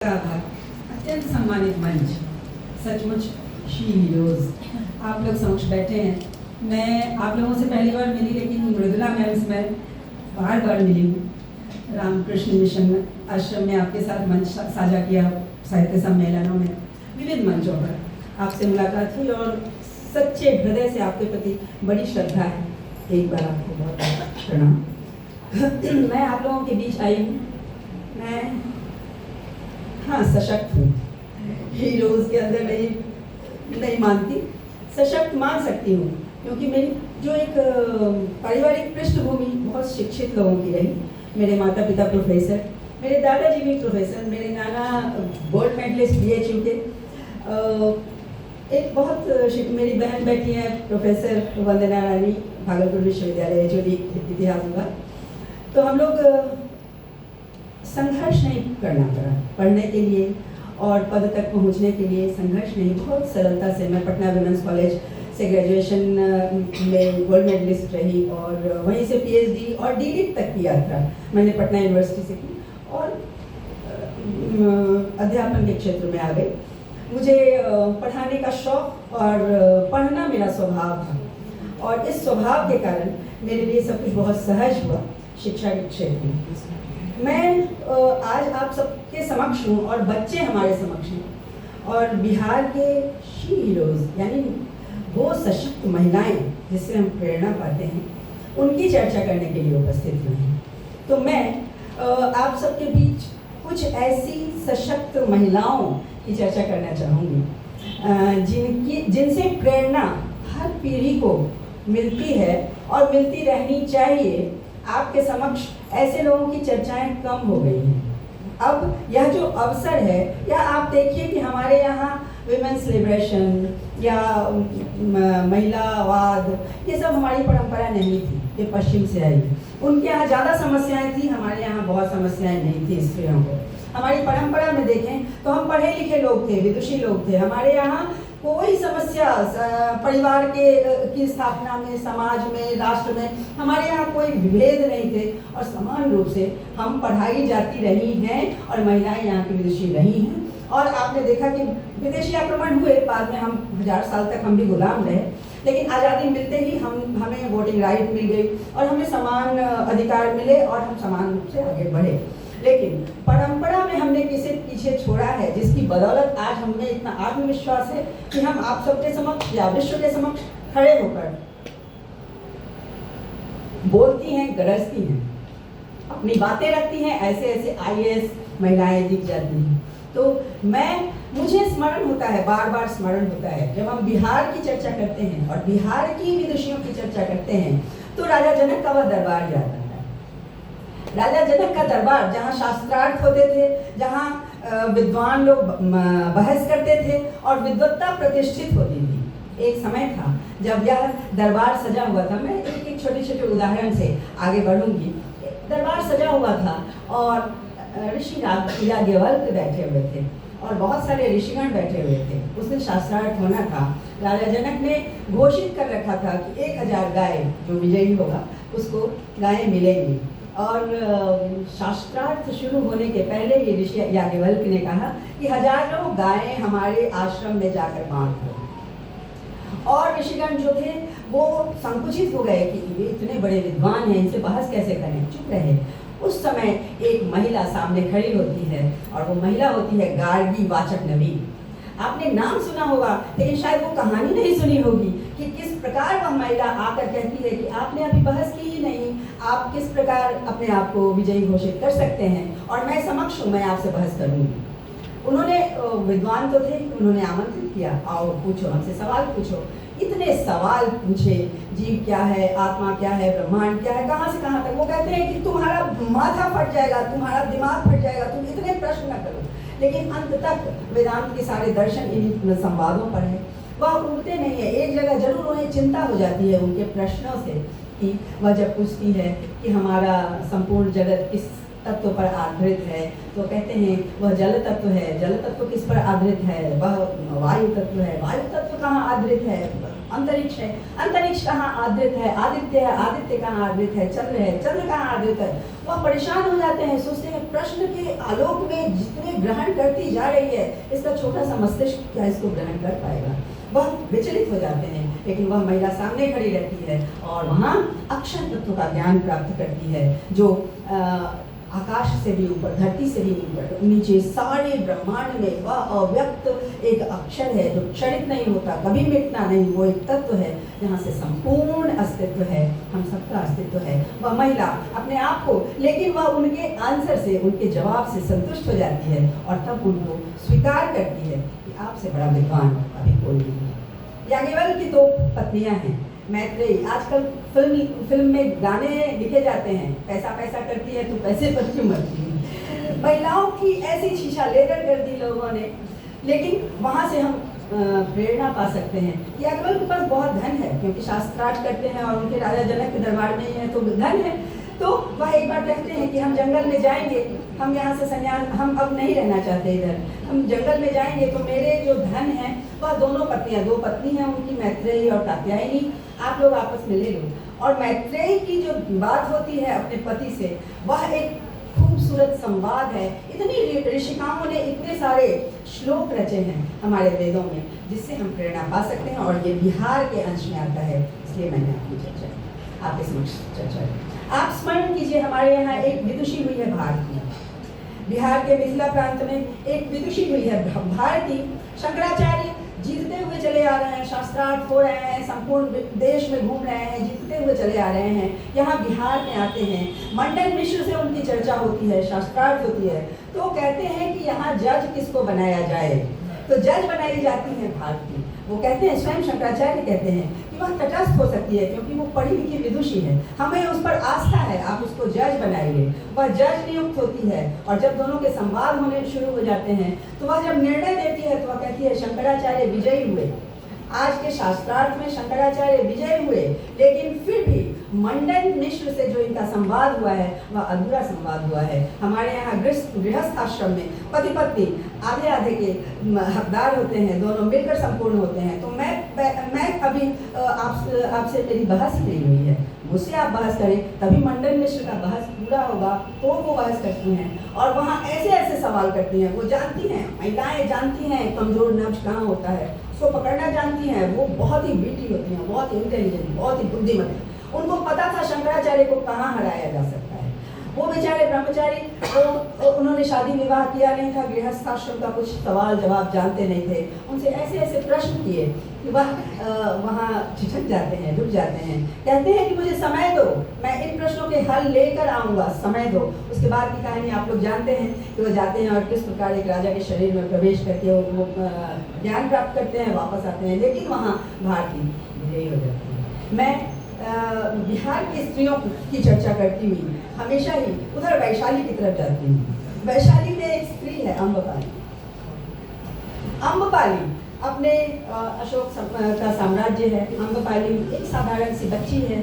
आभार। अत्यंत सम्मानित मंच, सचमुच शी हीरोज आप लोग समक्ष बैठे हैं। मैं आप लोगों से पहली बार मिली, लेकिन मृदुला मैम से मैं बार बार मिली हूँ। रामकृष्ण मिशन आश्रम में आपके साथ मंच साझा किया, साहित्य सम्मेलनों में, विविध मंचों पर आपसे मुलाकात हुई और सच्चे हृदय से आपके प्रति बड़ी श्रद्धा है। एक बार आपको बहुत बहुत प्रणाम। मैं आप लोगों के बीच आई हूँ। मैं हाँ सशक्त हूँ, हीरोज़ के अंदर नहीं मानती, सशक्त मान सकती हूँ, क्योंकि मेरी जो एक पारिवारिक पृष्ठभूमि बहुत शिक्षित लोगों की रही। मेरे माता पिता प्रोफेसर, मेरे दादाजी भी प्रोफेसर, मेरे नाना गोल्ड मेडलिस्ट BHU के, एक बहुत मेरी बहन बेटी है प्रोफेसर वंदना रानी, भागलपुर विश्वविद्यालय जो भी इतिहास हुआ। तो हम लोग संघर्ष नहीं करना पड़ा पढ़ने के लिए और पद तक पहुंचने के लिए, संघर्ष नहीं, बहुत सरलता से मैं पटना वुमेन्स कॉलेज से ग्रेजुएशन में गोल्ड मेडलिस्ट रही और वहीं से PhD और DLitt तक की यात्रा मैंने पटना यूनिवर्सिटी से की और अध्यापन के क्षेत्र में आ गई। मुझे पढ़ाने का शौक और पढ़ना मेरा स्वभाव था और इस स्वभाव के कारण मेरे लिए सब कुछ बहुत सहज हुआ शिक्षा के क्षेत्र में। मैं आज आप सबके समक्ष हूँ और बच्चे हमारे समक्ष हैं और बिहार के शी हीरोज़ यानी वो सशक्त महिलाएं जिससे हम प्रेरणा पाते हैं, उनकी चर्चा करने के लिए उपस्थित हुए हैं। तो मैं आप सबके बीच कुछ ऐसी सशक्त महिलाओं की चर्चा करना चाहूँगी जिनसे प्रेरणा हर पीढ़ी को मिलती है और मिलती रहनी चाहिए। आपके समक्ष ऐसे लोगों की चर्चाएं कम हो गई हैं। अब यह जो अवसर है, या आप देखिए कि हमारे यहाँ विमेंस लिबरेशन या महिलावाद, ये सब हमारी परंपरा नहीं थी, ये पश्चिम से आई। उनके यहाँ ज़्यादा समस्याएं थी, हमारे यहाँ बहुत समस्याएं नहीं थी स्त्रियों को। हमारी परंपरा में देखें तो हम पढ़े लिखे लोग थे, विदुषी लोग थे। हमारे यहाँ कोई समस्या परिवार की स्थापना में, समाज में, राष्ट्र में हमारे यहाँ कोई विभेद नहीं थे और समान रूप से हम पढ़ाई जाती रही हैं और महिलाएं यहाँ की विदुषी रही हैं। और आपने देखा कि विदेशी आक्रमण हुए, बाद में हम 1000 साल तक हम भी गुलाम रहे, लेकिन आज़ादी मिलते ही हमें वोटिंग राइट मिल गई और हमें समान अधिकार मिले और हम समान रूप से आगे बढ़े। लेकिन परंपरा में हमने किसे पीछे छोड़ा है, जिसकी बदौलत आज हमें इतना आत्मविश्वास है कि हम आप सबके समक्ष या विश्व के समक्ष खड़े होकर बोलती हैं, गरजती हैं, अपनी बातें रखती हैं। ऐसे ऐसे IAS महिलाएं दिख जाती हैं। तो मुझे स्मरण होता है, बार बार स्मरण होता है, जब हम बिहार की चर्चा करते हैं और बिहार की विदुषियों की चर्चा करते हैं तो राजा जनक का वह दरबार याद आता है। राजा जनक का दरबार, जहाँ शास्त्रार्थ होते थे, जहाँ विद्वान लोग बहस करते थे और विद्वत्ता प्रतिष्ठित होती थी। एक समय था जब यह दरबार सजा हुआ था। मैं एक छोटे छोटे उदाहरण से आगे बढ़ूंगी। दरबार सजा हुआ था और ऋषि याज्ञवल्क्य बैठे हुए थे और बहुत सारे ऋषिगण बैठे हुए थे। उस दिन शास्त्रार्थ होना था। राजा जनक ने घोषित कर रखा था कि 1000 गाय जो विजयी होगा उसको गायें मिलेंगी। और शास्त्रार्थ शुरू होने के पहले ही ऋषि याज्ञवल्क्य ने कहा कि 1000 गायें हमारे आश्रम में जाकर बांट दो। और ऋषिगण जो थे वो संकुचित हो गए कि ये इतने बड़े विद्वान हैं, इनसे बहस कैसे करें, चुप रहे। उस समय एक महिला सामने खड़ी होती है और वो महिला होती है गार्गी वाचक नवीन। आपने नाम सुना होगा, लेकिन शायद वो कहानी नहीं सुनी होगी कि किस प्रकार वह महिला आकर कहती है कि आपने अभी बहस की ही नहीं, आप किस प्रकार अपने आप को विजयी घोषित कर सकते हैं और मैं समक्ष हूँ, मैं आपसे बहस करूँगी। उन्होंने, विद्वान तो थे, उन्होंने आमंत्रित किया, आओ पूछो, हमसे सवाल पूछो। इतने सवाल पूछे, जीव क्या है, आत्मा क्या है, ब्रह्मांड क्या है, कहाँ से कहाँ तक। वो कहते हैं कि तुम्हारा माथा फट जाएगा, तुम्हारा दिमाग फट जाएगा, तुम इतने प्रश्न न करो। लेकिन अंत तक वेदांत के सारे दर्शन इन संवादों पर है, वह उड़ते नहीं है। एक जगह जरूर उन्हें चिंता हो जाती है उनके प्रश्नों से कि वह जब पूछती है कि हमारा संपूर्ण जगत किस तत्व पर आधारित है, तो कहते हैं वह जल तत्व है। जल तत्व किस पर आधारित है? वह वायु तत्व है। वायु तत्व कहाँ आधारित है? अंतरिक्ष है। अंतरिक्ष कहाँ आधारित है? आदित्य है। आदित्य कहाँ आधारित है? चंद्र है। चंद्र कहाँ आधारित है? वह परेशान हो जाते हैं, सोचते हैं प्रश्न के आलोक में जितने ग्रहण करती जा रही है, इसका छोटा सा मस्तिष्क क्या इसको ग्रहण कर पाएगा? वह विचलित हो जाते हैं। लेकिन वह महिला सामने खड़ी रहती है और वहाँ अक्षर तत्व का ज्ञान प्राप्त करती है, जो आकाश से भी ऊपर, धरती से भी ऊपर, नीचे सारे ब्रह्मांड में वह अव्यक्त एक अक्षर है जो क्षणिक नहीं होता, कभी मिटना नहीं। वो एक तत्व है जहाँ से संपूर्ण अस्तित्व है, हम सबका अस्तित्व है। वह महिला अपने आप को, लेकिन वह उनके आंसर से, उनके जवाब से संतुष्ट हो जाती है और तब उनको स्वीकार करती है कि आपसे बड़ा विद्वान अभी कोई नहीं है। याज्ञवल्क्य की 2 पत्नियां हैं, मैत्रेयी। आजकल फिल्म में गाने लिखे जाते हैं, पैसा पैसा करती है तो पैसे पर क्यों मरती है। महिलाओं की ऐसी शीशा लेकर कर दी लोगों ने, लेकिन वहाँ से हम प्रेरणा पा सकते हैं। याज्ञवल्क्य के पास बहुत धन है, क्योंकि शास्त्रार्थ करते हैं और उनके राजा जनक के दरबार में ही है तो धन है। तो वह एक बार कहते हैं कि हम जंगल में जाएंगे, हम यहाँ से संन्यास, हम अब नहीं रहना चाहते इधर, हम जंगल में जाएंगे तो मेरे जो धन है वह दोनों पत्नियां, 2 पत्नी हैं उनकी, मैत्रेयी और कात्यायनी, आप लोग आपस में ले लो। और मैत्रेयी की जो बात होती है अपने पति से, वह एक खूबसूरत संवाद है। इतनी ऋषिकाओं ने इतने सारे श्लोक रचे हैं हमारे वेदों में, जिससे हम प्रेरणा पा सकते हैं। और ये बिहार के अंश में आता है, इसलिए मैंने आपकी चर्चा आपके समक्ष चर्चा की। आप स्मरण कीजिए, हमारे यहाँ एक विदुषी हुई है भारती, बिहार के मिथिला प्रांत में एक विदुषी हुई है भारती। शंकराचार्य जीतते हुए चले आ रहे हैं, शास्त्रार्थ हो रहे हैं, संपूर्ण देश में घूम रहे हैं, जीतते हुए चले आ रहे हैं। यहाँ बिहार में आते हैं, मंडन मिश्र से उनकी चर्चा होती है, शास्त्रार्थ होती है। तो कहते हैं कि यहाँ जज किसको बनाया जाए, तो जज बनाई जाती है भारती। वो कहते हैं, स्वयं शंकराचार्य कहते हैं कि वह तटस्थ हो सकती है, क्योंकि वो पढ़ी लिखी विदुषी है, हमें उस पर आस्था है, आप उसको जज बनाइए। वह जज नियुक्त होती है और जब दोनों के संवाद होने शुरू हो जाते हैं तो वह जब निर्णय देती है तो वह कहती है शंकराचार्य विजयी हुए। आज के शास्त्रार्थ में शंकराचार्य विजय हुए, लेकिन फिर भी मंडन मिश्र से जो इनका संवाद हुआ है वह अधूरा संवाद हुआ है। हमारे यहाँ गृहस्थ आश्रम में पति पत्नी आधे आधे के हकदार होते हैं, दोनों मिलकर संपूर्ण होते हैं। तो मैं अभी आपसे मेरी बहस नहीं हुई है, मुझसे आप बहस करें तभी मंडन मिश्र का बहस पूरा होगा। तो वो बहस करती हैं और वहाँ ऐसे ऐसे सवाल करती हैं। वो जानती हैं, महिलाएं जानती हैं कमजोर नब्ज कहाँ होता है, उसको पकड़ना जानती हैं। वो बहुत ही बीटी होती हैं, बहुत इंटेलिजेंट, बहुत ही बुद्धिमती। उनको पता था शंकराचार्य को कहाँ हराया जा सकता है। वो बेचारे ब्रह्मचारी, तो उन्होंने शादी विवाह किया नहीं था, गृहस्थ आश्रम का कुछ सवाल जवाब जानते नहीं थे। उनसे ऐसे ऐसे प्रश्न किए कि वह वहाँ झिझक जाते हैं, रुक जाते हैं, कहते हैं कि मुझे समय दो, मैं इन प्रश्नों के हल लेकर आऊँगा, समय दो। उसके बाद की कहानी आप लोग जानते हैं कि वो जाते हैं और किस प्रकार एक राजा के शरीर में प्रवेश करके वो ज्ञान प्राप्त करते हैं, वापस आते हैं। लेकिन वहाँ भारती विजयी हो जाती है। मैं बिहार की स्त्रियों की चर्चा करती हुई हमेशा ही उधर वैशाली की तरफ जाती हूँ। वैशाली में एक स्त्री है अम्बपाली। अम्बपाली अपने अशोक का साम्राज्य है। अम्बपाली एक साधारण सी बच्ची है,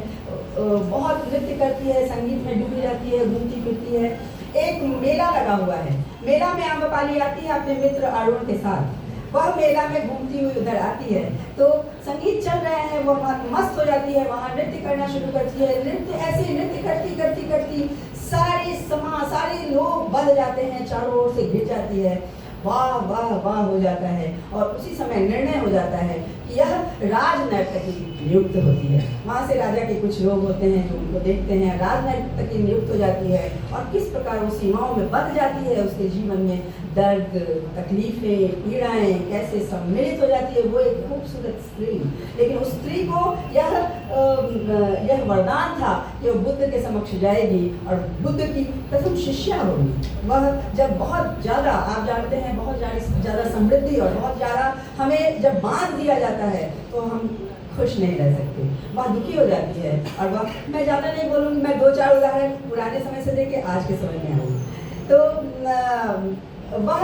बहुत नृत्य करती है, संगीत में डूबी रहती है, घूमती फिरती है। एक मेला लगा हुआ है, मेला में अम्बपाली आती है अपने मित्र अरुण के साथ। वह मेला में घूमती हुई उधर आती है तो संगीत चल रहे हैं, वो मस्त हो जाती है, वहाँ नृत्य करना शुरू करती है। नृत्य ऐसे नृत्य करती करती करती सारे लोग बंध जाते हैं, चारों ओर से घिर जाती है। वाह वाह वाह हो जाता है और उसी समय निर्णय हो जाता है कि यह राजनर्तकी नियुक्त होती है। वहाँ से राजा के कुछ लोग होते हैं जो उनको देखते हैं, राजनर्तकी नियुक्त हो जाती है और किस प्रकार वो सीमाओं में बंध जाती है। उसके जीवन में दर्द, तकलीफें, पीड़ाएं कैसे सम्मिलित हो जाती है। वो एक खूबसूरत स्त्री, लेकिन उस स्त्री को यह वरदान था कि वो बुद्ध के समक्ष जाएगी और बुद्ध की प्रथम शिष्या होगी। वह जब बहुत ज़्यादा, आप जानते हैं, बहुत ज़्यादा समृद्धि और बहुत ज़्यादा हमें जब बांध दिया जाता है तो हम खुश नहीं रह सकते, वह दुखी हो जाती है। और वह, मैं ज़्यादा नहीं बोलूँगी, मैं 2-4 उदाहरण पुराने समय से देके आज के समय में आऊँगी। तो वह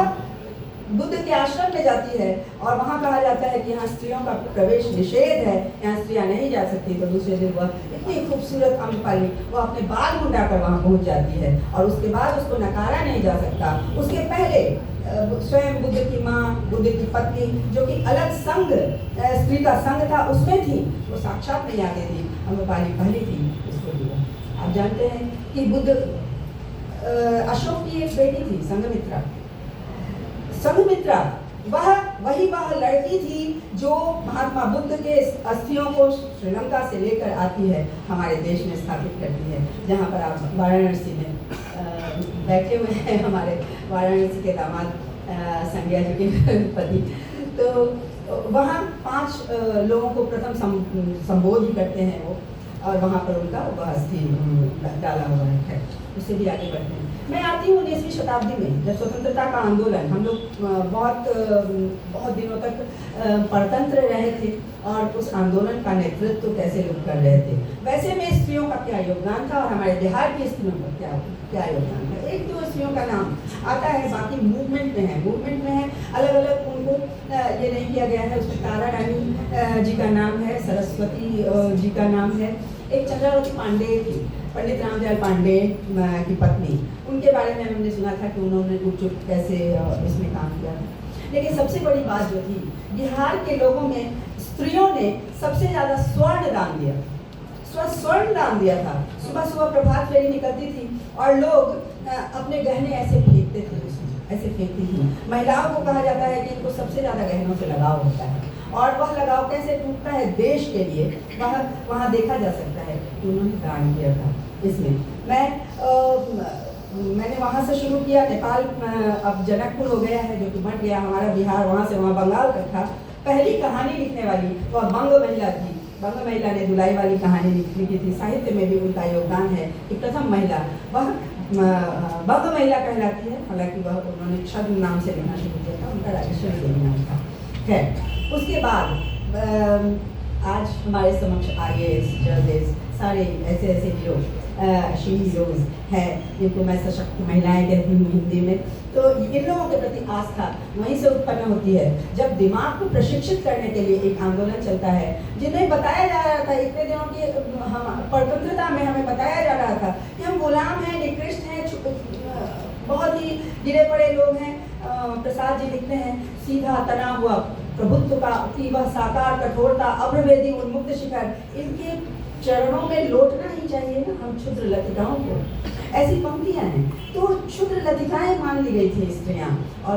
बुद्ध के आश्रम में जाती है और वहाँ कहा जाता है कि यहाँ स्त्रियों का प्रवेश निषेध है, यहाँ स्त्रियाँ नहीं जा सकती। तो दूसरे दिन वह इतनी खूबसूरत अम्बपाली वो अपने बाल मुंडा कर वहाँ पहुँच जाती है और उसके बाद उसको नकारा नहीं जा सकता। उसके पहले स्वयं बुद्ध की माँ, बुद्ध की पत्नी, जो कि अलग संघ, स्त्री का संघ था, उसमें थी, वो साक्षात नहीं आती थी। अम्बपाली पहली थी इसको दिया। आप जानते हैं कि बुद्ध अशोक की एक बेटी थी संघमित्रा। संघमित्रा वह लड़की थी जो महात्मा बुद्ध के अस्थियों को श्रीलंका से लेकर आती है, हमारे देश में स्थापित करती है, जहाँ पर आप वाराणसी में बैठे हुए हैं हमारे वाराणसी के दामाद संज्ञा जी के पति। तो वहाँ 5 लोगों को प्रथम संबोधित करते हैं वो, और वहाँ पर उनका वह अस्थि डाला हुआ है। उससे भी आगे बढ़ते हैं। मैं आती हूँ 19वीं शताब्दी में, जब स्वतंत्रता का आंदोलन, हम लोग बहुत दिनों तक परतंत्र रहे थे और उस आंदोलन का नेतृत्व कैसे लोग कर रहे थे। वैसे में स्त्रियों का क्या योगदान था और हमारे बिहार की स्त्रियों का क्या योगदान था। 1-2 स्त्रियों का नाम आता है, बाकी मूवमेंट में है अलग अलग, उनको ये नहीं किया गया है। उसमें तारा रानी जी का नाम है, सरस्वती जी का नाम है, एक चंद्रावती पांडे थी, पंडित रामदयाल पांडे की पत्नी, उनके बारे में हमने सुना था कि उन्होंने उच्च कैसे इसमें काम किया था। लेकिन सबसे बड़ी बात जो थी, बिहार के लोगों में स्त्रियों ने सबसे ज़्यादा स्वर्ण दान दिया था। सुबह सुबह प्रभात फेरी निकलती थी और लोग अपने गहने ऐसे फेंकते थे, उसमें ऐसे फेंकती थी। महिलाओं को कहा जाता है कि इनको सबसे ज़्यादा गहनों से लगाव होता है, और वह लगाव कैसे टूटता है देश के लिए, वहाँ देखा जा सकता है कि उन्होंने दान किया था। इसमें मैंने वहाँ से शुरू किया। नेपाल अब जनकपुर हो गया है, जो कि बट गया हमारा बिहार, वहाँ से वहाँ बंगाल तक था। पहली कहानी लिखने वाली वह बंग महिला थी। बंग महिला ने दुलाई वाली कहानी लिखी थी। साहित्य में भी उनका योगदान है कि प्रथम महिला वह बंग महिला कहलाती है। हालांकि वह उन्होंने छद्म नाम से लिखना शुरू किया था, उनका राजेश्वरी देवी नाम था। खैर, उसके बाद आज हमारे समक्ष IAS जजेस सारे ऐसे हीरो शी हीरोज हैं, जिनको मैं सशक्त महिलाएं कहती हूँ हिंदी में। तो इन लोगों के प्रति आस्था वहीं से उत्पन्न होती है, जब दिमाग को प्रशिक्षित करने के लिए एक आंदोलन चलता है, जिन्हें बताया जा रहा था इतने दिनों की परतंत्रता में, हमें बताया जा रहा था कि हम गुलाम हैं, निकृष्ट हैं, बहुत ही गिरे पड़े लोग हैं। प्रसाद जी लिखते हैं, सीधा तना हुआ प्रभुत्व की वह साकार कठोरता, अभ्रवेदी उन्मुक्त शिखर, इनके चरणों में लौटना ही चाहिए ना हम क्षुद्र लतिकाओं को। ऐसी पंक्तियां हैं। तो क्षुद्र लतिकाएं मान ली गई थी स्त्रियां, और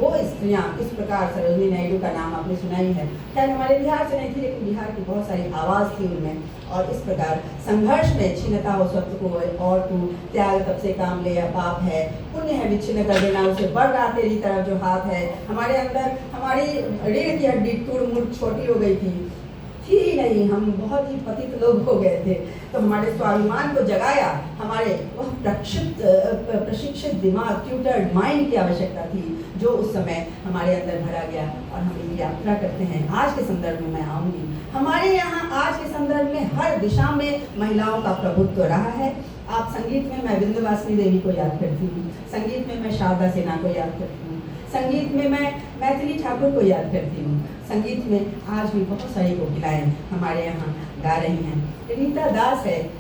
वो स्त्रियां इस प्रकार, सरोजिनी नायडू का नाम आपने सुना ही है। खैर हमारे बिहार से नहीं थी, लेकिन बिहार की बहुत सारी आवाज़ थी उनमें। और इस प्रकार संघर्ष में छीनता हो सत्य को और तू, त्याग तब से काम ले, पाप है, पुण्य है विच्छिन्न कर देना, उसे बढ़ रहा तेरी तरफ जो हाथ है। हमारे अंदर हमारी रीढ़ की हड्डी टूट मुड़ छोटी हो गई थी ही नहीं, हम बहुत ही पतित लोग हो गए थे। तो हमारे स्वाभिमान को जगाया, हमारे वह प्रशिक्षित दिमाग, ट्यूटर्ड माइंड की आवश्यकता थी, जो उस समय हमारे अंदर भरा गया। और हम एक यात्रा करते हैं। आज के संदर्भ में मैं आऊँगी, हमारे यहाँ आज के संदर्भ में हर दिशा में महिलाओं का प्रभुत्व रहा है। आप संगीत में मैं विंध्यवासिनी देवी को याद करती हूँ, संगीत में मैं शारदा सिन्हा को याद करती हूँ, संगीत में मैं मैथिली ठाकुर को याद करती हूँ, संगीत में आज भी बहुत सारी कोकिलाएं हमारे यहाँ गा रही हैं। रीता दास है,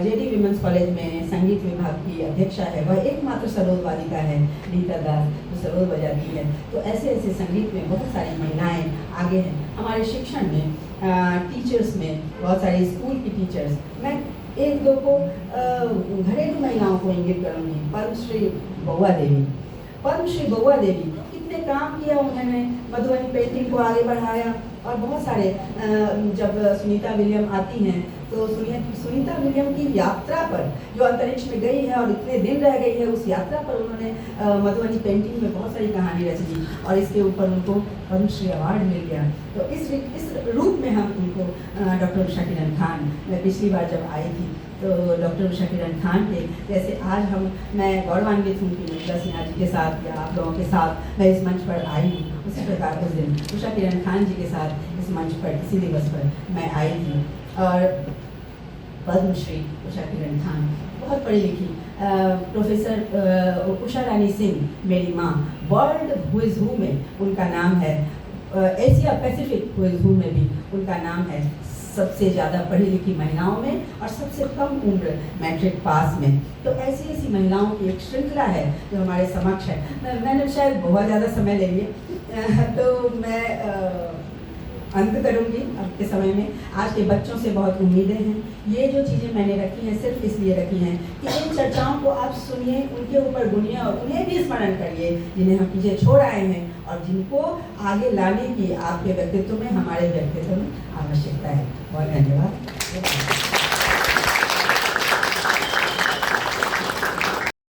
JD विमेंस कॉलेज में संगीत विभाग की अध्यक्षा है, वह एकमात्र सरोद वादिका है रीता दास, जो सरोद बजाती है। तो ऐसे संगीत में बहुत सारी महिलाएं आगे हैं। हमारे शिक्षण में, टीचर्स में, बहुत सारी स्कूल की टीचर्स, मैं 1-2 को घरेलू महिलाओं को इंगित करूँगी। पद्मश्री बउआ देवी कितने काम किया उन्होंने, मधुबनी पेंटिंग को आगे बढ़ाया। और बहुत सारे, जब सुनीता विलियम आती हैं, तो सुनीता विलियम की यात्रा पर, जो अंतरिक्ष में गई है और इतने दिन रह गई है, उस यात्रा पर उन्होंने मधुबनी पेंटिंग में बहुत सारी कहानी रच दी, और इसके ऊपर उनको पद्मश्री अवार्ड मिल गया। तो इस रूप में हम उनको डॉक्टर उषा किरण खान, मैं पिछली बार जब आई थी तो डॉक्टर उषा किरण खान थे, जैसे आज मैं गौरवान्वित हूँ कि मृदुला सिन्हा जी के साथ या आप लोगों के साथ मैं इस मंच पर आई हूँ, उसी प्रकार उस दिन उषा किरण खान जी के साथ इस मंच पर, इसी दिवस पर मैं आई थी। और पद्मश्री उषा किरण खान बहुत पढ़ी लिखी, प्रोफेसर उषा रानी सिंह, मेरी माँ, वर्ल्ड हु इज़ हू में उनका नाम है, एशिया पैसिफिक हु इज़ हू में भी उनका नाम है, सबसे ज़्यादा पढ़ी लिखी महिलाओं में और सबसे कम उम्र मैट्रिक पास में। तो ऐसी महिलाओं की एक श्रृंखला है जो हमारे समक्ष है। मैंने शायद बहुत ज़्यादा समय ले लिया, तो मैं अंत करूंगी अब के समय में। आज के बच्चों से बहुत उम्मीदें हैं। ये जो चीज़ें मैंने रखी हैं सिर्फ इसलिए रखी हैं कि इन चर्चाओं को आप सुनिए, उनके ऊपर बुनिए और उन्हें भी स्मरण करिए जिन्हें हम पीछे छोड़ आए हैं और जिनको आगे लाने की आपके व्यक्तित्व में, हमारे व्यक्तित्व में आवश्यकता है। बहुत धन्यवाद।